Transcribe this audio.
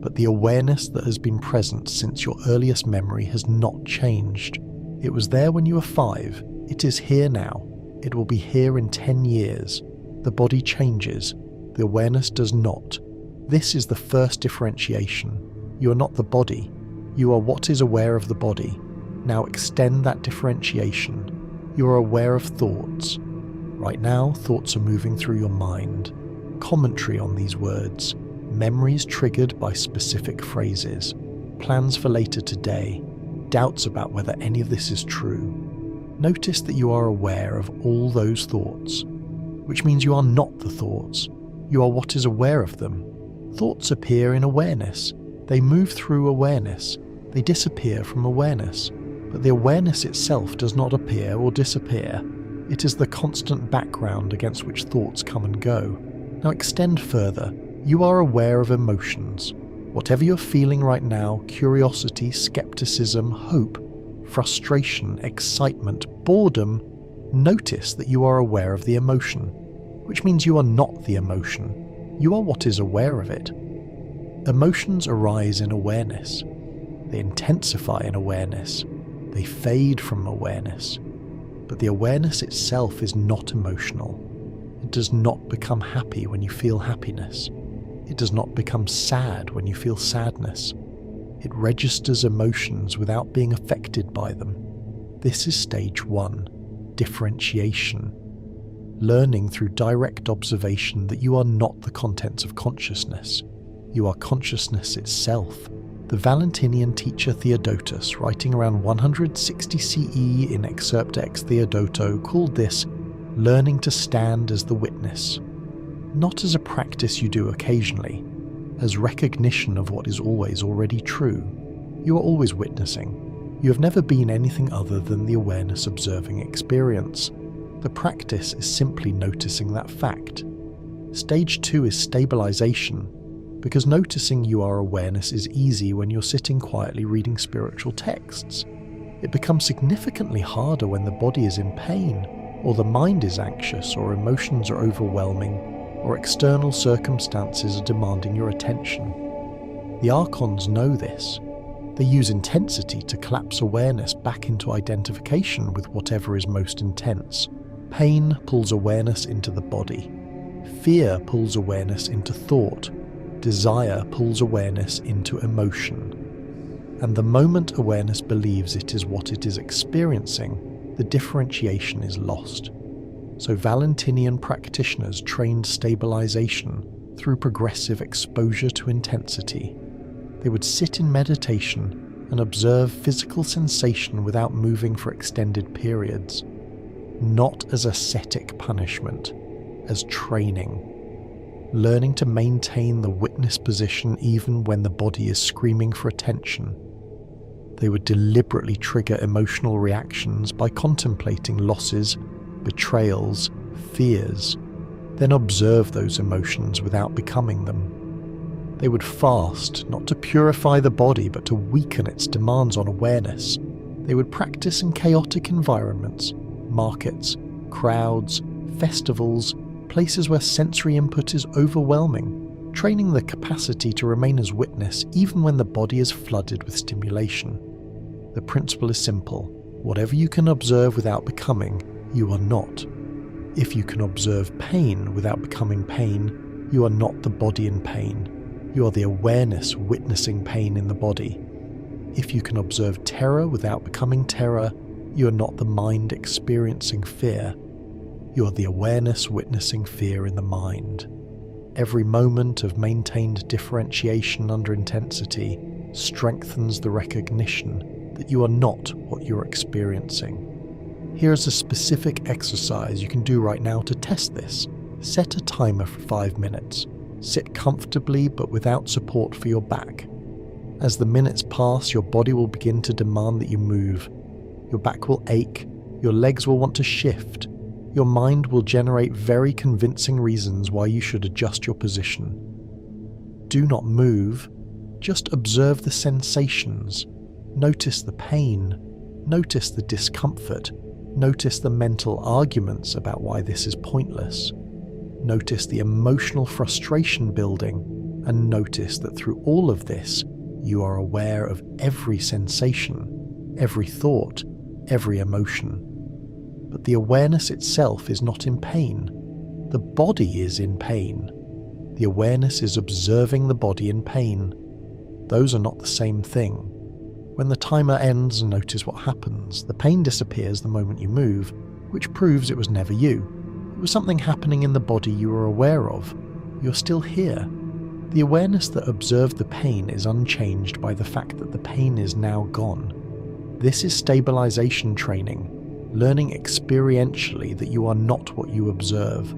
but the awareness that has been present since your earliest memory has not changed. It was there when you were 5. It is here now. It will be here in 10 years. The body changes. The awareness does not. This is the first differentiation. You are not the body. You are what is aware of the body. Now extend that differentiation. You are aware of thoughts. Right now, thoughts are moving through your mind. Commentary on these words. Memories triggered by specific phrases. Plans for later today. Doubts about whether any of this is true. Notice that you are aware of all those thoughts, which means you are not the thoughts. You are what is aware of them. Thoughts appear in awareness. They move through awareness. They disappear from awareness. But the awareness itself does not appear or disappear. It is the constant background against which thoughts come and go. Now extend further. You are aware of emotions. Whatever you're feeling right now, curiosity, skepticism, hope, frustration, excitement, boredom, notice that you are aware of the emotion, which means you are not the emotion. You are what is aware of it. Emotions arise in awareness. They intensify in awareness. They fade from awareness. But the awareness itself is not emotional. It does not become happy when you feel happiness. It does not become sad when you feel sadness. It registers emotions without being affected by them. This is stage 1, differentiation. Learning through direct observation that you are not the contents of consciousness. You are consciousness itself. The Valentinian teacher Theodotus, writing around 160 CE in Excerpta ex Theodoto, called this learning to stand as the witness. Not as a practice you do occasionally, as recognition of what is always already true. You are always witnessing. You have never been anything other than the awareness observing experience. The practice is simply noticing that fact. Stage 2 is stabilization, because noticing you are awareness is easy when you're sitting quietly reading spiritual texts. It becomes significantly harder when the body is in pain, or the mind is anxious, or emotions are overwhelming, or external circumstances are demanding your attention. The archons know this. They use intensity to collapse awareness back into identification with whatever is most intense. Pain pulls awareness into the body. Fear pulls awareness into thought. Desire pulls awareness into emotion. And the moment awareness believes it is what it is experiencing, the differentiation is lost. So Valentinian practitioners trained stabilization through progressive exposure to intensity. They would sit in meditation and observe physical sensation without moving for extended periods, not as ascetic punishment, as training, learning to maintain the witness position even when the body is screaming for attention. They would deliberately trigger emotional reactions by contemplating losses, betrayals, fears, then observe those emotions without becoming them. They would fast, not to purify the body, but to weaken its demands on awareness. They would practice in chaotic environments, markets, crowds, festivals, places where sensory input is overwhelming, training the capacity to remain as witness even when the body is flooded with stimulation. The principle is simple. Whatever you can observe without becoming, you are not. If you can observe pain without becoming pain, you are not the body in pain. You are the awareness witnessing pain in the body. If you can observe terror without becoming terror, you are not the mind experiencing fear. You are the awareness witnessing fear in the mind. Every moment of maintained differentiation under intensity strengthens the recognition that you are not what you are experiencing. Here is a specific exercise you can do right now to test this. Set a timer for 5 minutes. Sit comfortably but without support for your back. As the minutes pass, your body will begin to demand that you move. Your back will ache, your legs will want to shift. Your mind will generate very convincing reasons why you should adjust your position. Do not move, just observe the sensations. Notice the pain, notice the discomfort, notice the mental arguments about why this is pointless. Notice the emotional frustration building, and notice that through all of this, you are aware of every sensation, every thought, every emotion. But the awareness itself is not in pain. The body is in pain. The awareness is observing the body in pain. Those are not the same thing. When the timer ends, notice what happens. The pain disappears the moment you move, which proves it was never you. It was something happening in the body you were aware of. You're still here. The awareness that observed the pain is unchanged by the fact that the pain is now gone. This is stabilization training, learning experientially that you are not what you observe.